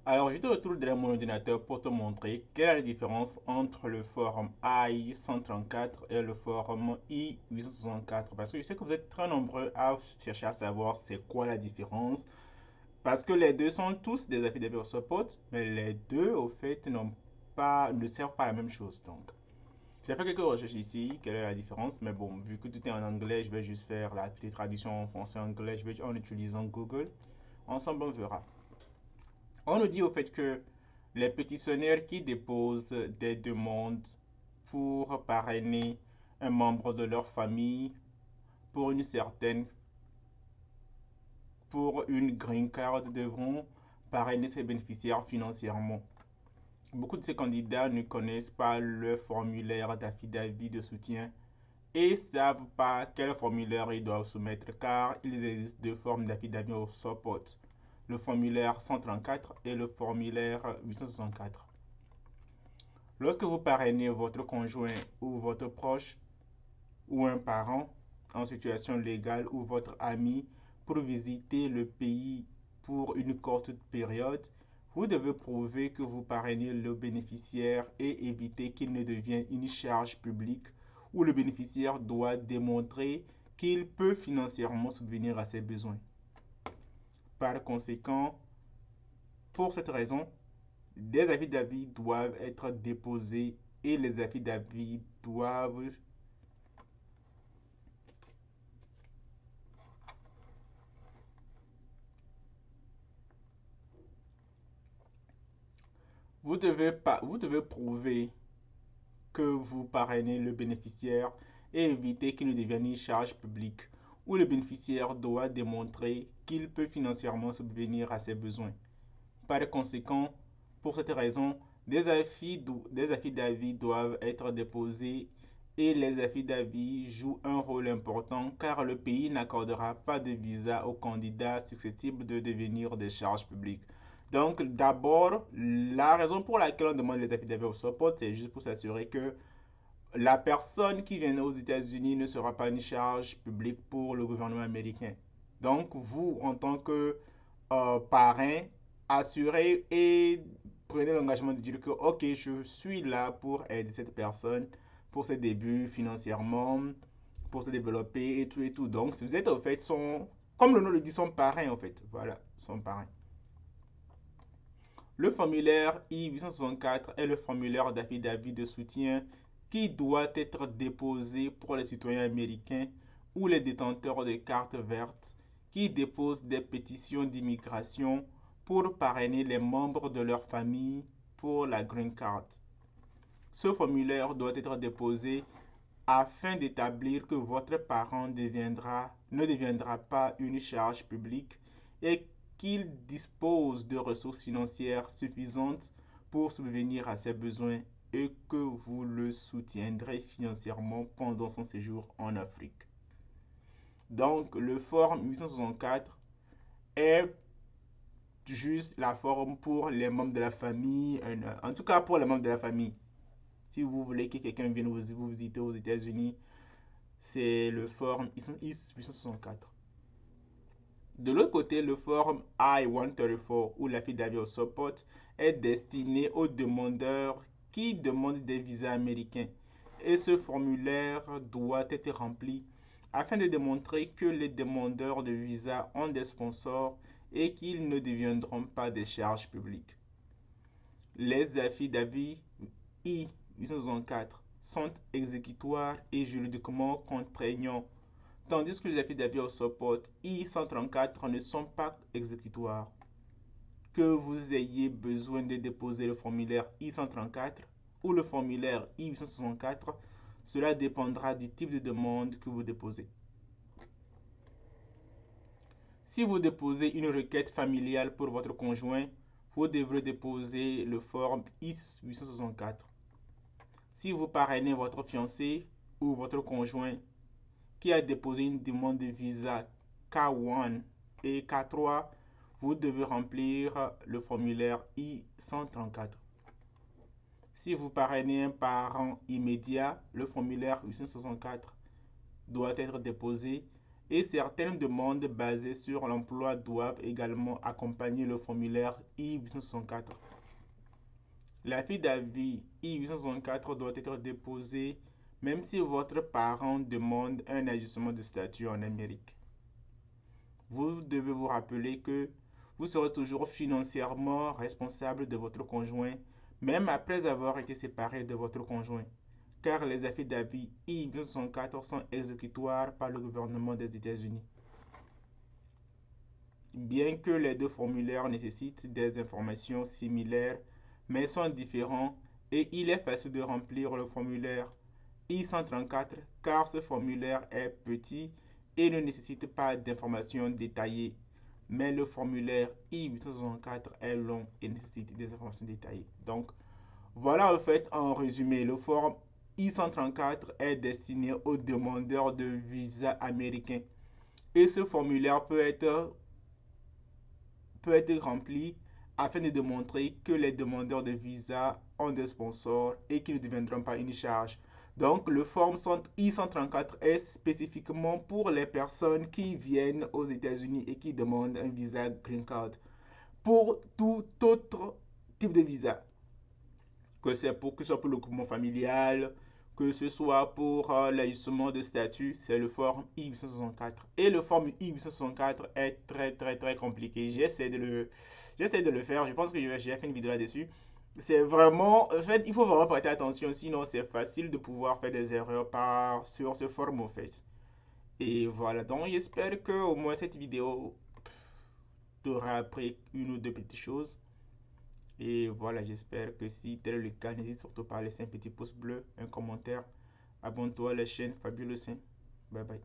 Alors, je te retrouve derrière mon ordinateur pour te montrer quelle est la différence entre le forum AI134 et le forum I864. Parce que je sais que vous êtes très nombreux à chercher à savoir c'est quoi la différence. Parce que les deux sont tous des affidavits au support, mais les deux, au fait, ne servent pas à la même chose. Donc, j'ai fait quelques recherches ici, quelle est la différence. Mais bon, vu que tout est en anglais, je vais juste faire la petite traduction en français-anglais. Je vais en utilisant Google. Ensemble, on verra. On nous dit au fait que les pétitionnaires qui déposent des demandes pour parrainer un membre de leur famille pour une certaine, pour une green card devront parrainer ses bénéficiaires financièrement. Beaucoup de ces candidats ne connaissent pas le formulaire d'affidavit de soutien et ne savent pas quel formulaire ils doivent soumettre car il existe deux formes d'affidavit au support, le formulaire 134 et le formulaire 864. Lorsque vous parrainez votre conjoint ou votre proche ou un parent en situation légale ou votre ami pour visiter le pays pour une courte période, vous devez prouver que vous parrainez le bénéficiaire et éviter qu'il ne devienne une charge publique où le bénéficiaire doit démontrer qu'il peut financièrement subvenir à ses besoins. Par conséquent, pour cette raison, des affidavits doivent être déposés et les affidavits doivent vous devez prouver que vous parrainez le bénéficiaire et éviter qu'il ne devienne une charge publique où le bénéficiaire doit démontrer qu'il peut financièrement subvenir à ses besoins. Par conséquent, pour cette raison, des affidavits doivent être déposés et les affidavits jouent un rôle important car le pays n'accordera pas de visa aux candidats susceptibles de devenir des charges publiques. Donc, d'abord, la raison pour laquelle on demande les affidavits au support, c'est juste pour s'assurer que la personne qui vient aux États-Unis ne sera pas une charge publique pour le gouvernement américain. Donc, vous, en tant que parrain, assurez et prenez l'engagement de dire que, ok, je suis là pour aider cette personne pour ses débuts financièrement, pour se développer et tout et tout. Donc, si vous êtes, au fait, comme le nom le dit, son parrain, en fait. Voilà, son parrain. Le formulaire I-864 est le formulaire d'affidavit de soutien qui doit être déposé pour les citoyens américains ou les détenteurs de cartes vertes qui déposent des pétitions d'immigration pour parrainer les membres de leur famille pour la Green Card. Ce formulaire doit être déposé afin d'établir que votre parent ne deviendra pas une charge publique et qu'il dispose de ressources financières suffisantes pour subvenir à ses besoins et que vous le soutiendrez financièrement pendant son séjour en Afrique. Donc, le forme 864 est juste la forme pour les membres de la famille, en tout cas pour les membres de la famille. Si vous voulez que quelqu'un vienne vous visiter aux États-Unis, c'est le forum I864. De l'autre côté, le forum I-134 ou l'affidavit au support est destiné aux demandeurs qui demandent des visas américains. Et ce formulaire doit être rempli afin de démontrer que les demandeurs de visa ont des sponsors et qu'ils ne deviendront pas des charges publiques. Les affidavits I-864 sont exécutoires et juridiquement contraignants, tandis que les affidavits au support I-134 ne sont pas exécutoires. Que vous ayez besoin de déposer le formulaire I-134 ou le formulaire I-864, cela dépendra du type de demande que vous déposez. Si vous déposez une requête familiale pour votre conjoint, vous devrez déposer le forme I-864. Si vous parrainez votre fiancé ou votre conjoint qui a déposé une demande de visa K1 et K3, vous devez remplir le formulaire I-134. Si vous parrainez un parent immédiat, le formulaire 864 doit être déposé et certaines demandes basées sur l'emploi doivent également accompagner le formulaire I-864. L'affidavit I-864 doit être déposé même si votre parent demande un ajustement de statut en Amérique. Vous devez vous rappeler que vous serez toujours financièrement responsable de votre conjoint, même après avoir été séparé de votre conjoint, car les affidavits I-864 sont exécutoires par le gouvernement des États-Unis. Bien que les deux formulaires nécessitent des informations similaires, mais sont différents, et il est facile de remplir le formulaire I-134 car ce formulaire est petit et ne nécessite pas d'informations détaillées. Mais le formulaire I-864 est long et nécessite des informations détaillées. Donc, voilà en fait en résumé. Le forme I-134 est destiné aux demandeurs de visa américains. Et ce formulaire peut être rempli afin de démontrer que les demandeurs de visa ont des sponsors et qu'ils ne deviendront pas une charge. Donc, le forme I-134 est spécifiquement pour les personnes qui viennent aux États-Unis et qui demandent un visa Green Card. Pour tout autre type de visa, que ce soit pour le groupement familial, que ce soit pour l'ajustement de statut, c'est le forme I-864. Et le forme I-864 est très très très compliqué. J'essaie de le faire. Je pense que j'ai fait une vidéo là-dessus. C'est vraiment, en fait, il faut vraiment prêter attention, sinon c'est facile de pouvoir faire des erreurs sur ce forme en fait. Et voilà, donc j'espère que au moins cette vidéo t'aura appris une ou deux petites choses. Et voilà, j'espère que si tel est le cas, n'hésite surtout pas à laisser un petit pouce bleu, un commentaire. Abonne-toi à la chaîne Fabuleux Saint. Bye bye.